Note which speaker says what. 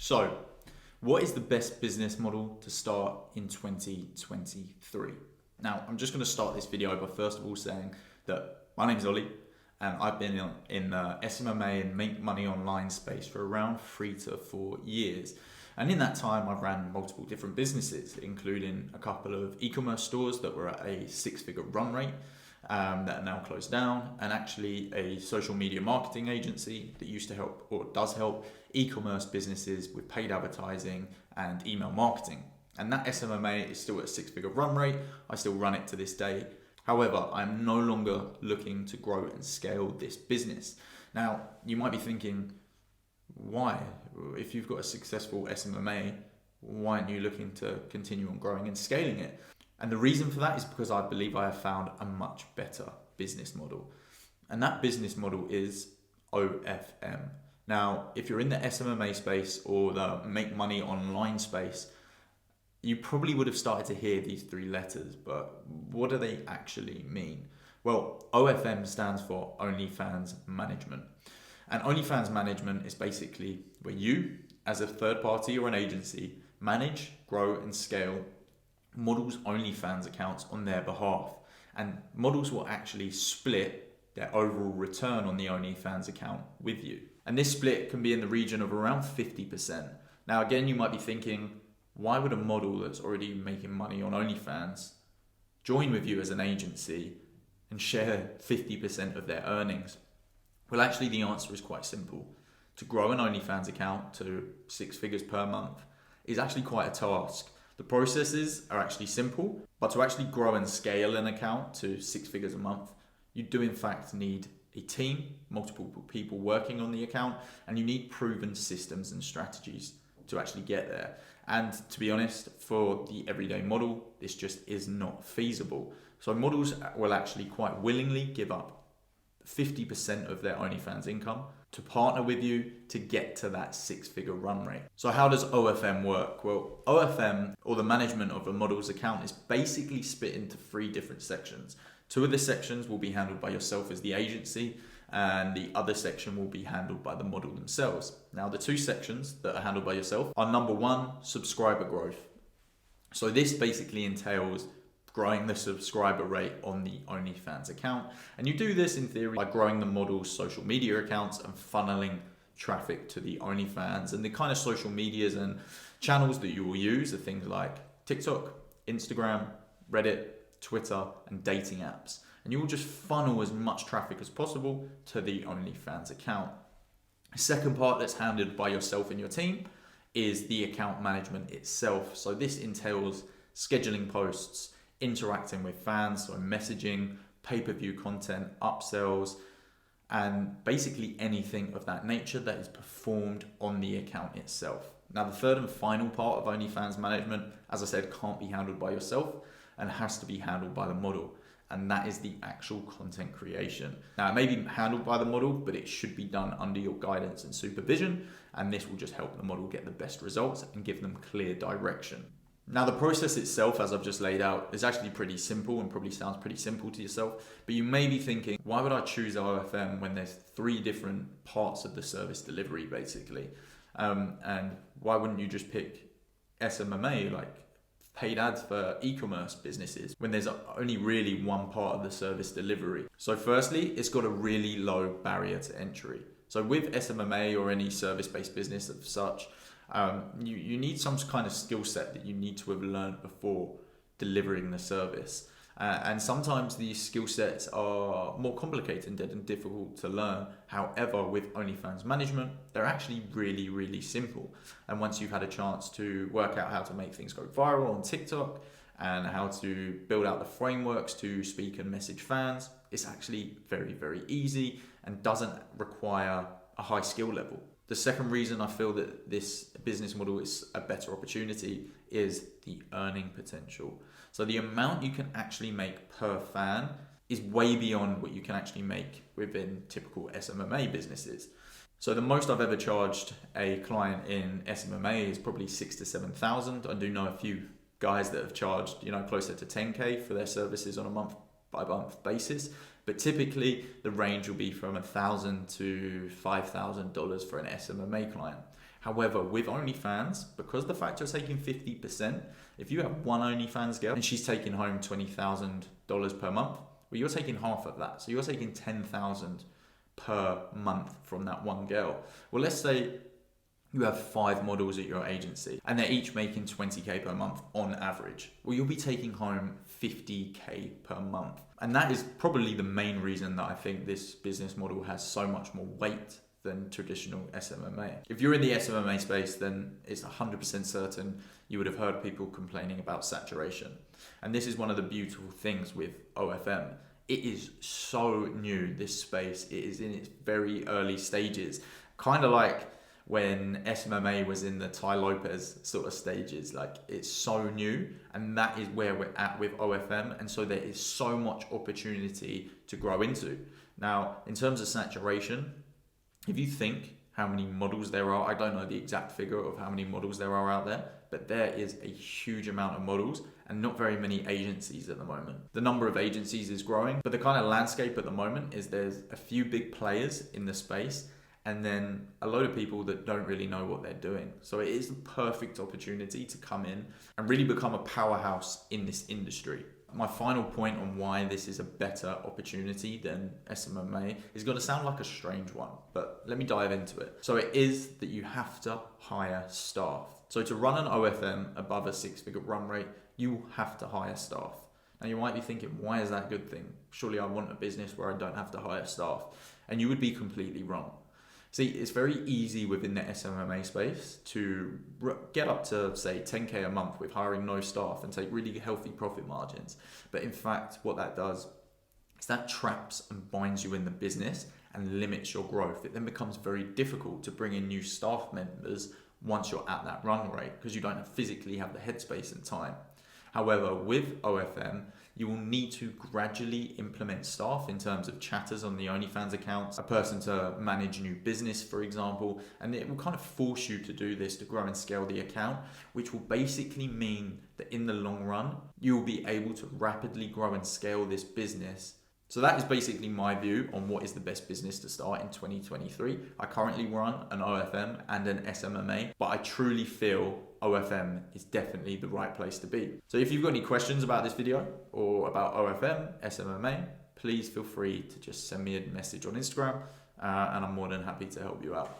Speaker 1: So, what is the best business model to start in 2023? Now, I'm just going to start this video by first of all saying that my name's Ollie and I've been in the SMMA and make money online space for around 3 to 4 years. And in that time, I've ran multiple different businesses, including a couple of e-commerce stores that were at a 6-figure run rate that are now closed down, and actually a social media marketing agency that used to help, or does help, e-commerce businesses with paid advertising and email marketing. And that SMMA is still at a 6-figure run rate. I still run it to this day. However, I'm no longer looking to grow and scale this business. Now, you might be thinking, why? If you've got a successful SMMA, why aren't you looking to continue on growing and scaling it? And the reason for that is because I believe I have found a much better business model. And that business model is OFM. Now, if you're in the SMMA space or the make money online space, you probably would have started to hear these 3 letters, but what do they actually mean? Well, OFM stands for OnlyFans Management. And OnlyFans Management is basically where you, as a third party or an agency, manage, grow and scale models' OnlyFans accounts on their behalf. And models will actually split their overall return on the OnlyFans account with you. And this split can be in the region of around 50%. Now, again, you might be thinking, why would a model that's already making money on OnlyFans join with you as an agency and share 50% of their earnings? Well, actually, the answer is quite simple. To grow an OnlyFans account to 6 figures per month is actually quite a task. The processes are actually simple, but to actually grow and scale an account to 6 figures a month, you do in fact need a team, multiple people working on the account, and you need proven systems and strategies to actually get there. And to be honest, for the everyday model, this just is not feasible. So models will actually quite willingly give up 50% of their OnlyFans income to partner with you to get to that 6-figure run rate. So how does OFM work? Well, OFM, or the management of a model's account, is basically split into 3 different sections. 2 of the sections will be handled by yourself as the agency, and the other section will be handled by the model themselves. Now, the 2 sections that are handled by yourself are number 1, subscriber growth. So this basically entails growing the subscriber rate on the OnlyFans account. And you do this in theory by growing the model's social media accounts and funneling traffic to the OnlyFans. And the kind of social medias and channels that you will use are things like TikTok, Instagram, Reddit, Twitter, and dating apps. And you will just funnel as much traffic as possible to the OnlyFans account. The second part that's handled by yourself and your team is the account management itself. So this entails scheduling posts, interacting with fans, so messaging, pay-per-view content, upsells, and basically anything of that nature that is performed on the account itself. Now, the third and final part of OnlyFans management, as I said, can't be handled by yourself and has to be handled by the model. And that is the actual content creation. Now, it may be handled by the model, but it should be done under your guidance and supervision. And this will just help the model get the best results and give them clear direction. Now, the process itself, as I've just laid out, is actually pretty simple and probably sounds pretty simple to yourself. But you may be thinking, why would I choose OFM when there's 3 different parts of the service delivery, basically? And why wouldn't you just pick SMMA, like paid ads for e-commerce businesses, when there's only really one part of the service delivery? So firstly, it's got a really low barrier to entry. So with SMMA or any service-based business of such, you need some kind of skill set that you need to have learned before delivering the service. And sometimes these skill sets are more complicated and difficult to learn. However, with OnlyFans management, they're actually really, really simple. And once you've had a chance to work out how to make things go viral on TikTok and how to build out the frameworks to speak and message fans, it's actually very, very easy and doesn't require a high skill level. The second reason I feel that this business model is a better opportunity is the earning potential. So the amount you can actually make per fan is way beyond what you can actually make within typical SMMA businesses. So the most I've ever charged a client in SMMA is probably 6,000 to 7,000. I do know a few guys that have charged, closer to 10K for their services on a month by month basis. But typically the range will be from $1,000 to $5,000 for an SMMA client. However, with OnlyFans, because the fact you're taking 50%, if you have one OnlyFans girl and she's taking home $20,000 per month, well, you're taking half of that. So you're taking $10,000 per month from that one girl. Well, let's say you have 5 models at your agency and they're each making 20K per month on average. Well, you'll be taking home 50K per month. And that is probably the main reason that I think this business model has so much more weight than traditional SMMA. If you're in the SMMA space, then it's 100% certain you would have heard people complaining about saturation. And this is one of the beautiful things with OFM. It is so new, this space. It is in its very early stages. Kind of like when SMMA was in the Ty Lopez sort of stages. Like, it's so new, and that is where we're at with OFM. And so there is so much opportunity to grow into. Now, in terms of saturation, if you think how many models there are, I don't know the exact figure of how many models there are out there, but there is a huge amount of models and not very many agencies at the moment. The number of agencies is growing, but the kind of landscape at the moment is there's a few big players in the space and then a load of people that don't really know what they're doing. So it is the perfect opportunity to come in and really become a powerhouse in this industry. My final point on why this is a better opportunity than SMMA is going to sound like a strange one, but let me dive into it. So it is that you have to hire staff. So to run an OFM above a 6-figure run rate, you have to hire staff. Now you might be thinking, why is that a good thing? Surely I want a business where I don't have to hire staff. And you would be completely wrong. See, it's very easy within the SMMA space to get up to, say, 10K a month with hiring no staff and take really healthy profit margins. But in fact, what that does is that traps and binds you in the business and limits your growth. It then becomes very difficult to bring in new staff members once you're at that run rate because you don't physically have the headspace and time. However, with OFM, you will need to gradually implement staff in terms of chatters on the OnlyFans accounts, a person to manage new business, for example, and it will kind of force you to do this to grow and scale the account, which will basically mean that in the long run, you will be able to rapidly grow and scale this business. So that is basically my view on what is the best business to start in 2023. I currently run an OFM and an SMMA, but I truly feel OFM is definitely the right place to be. So if you've got any questions about this video or about OFM, SMMA, please feel free to just send me a message on Instagram and I'm more than happy to help you out.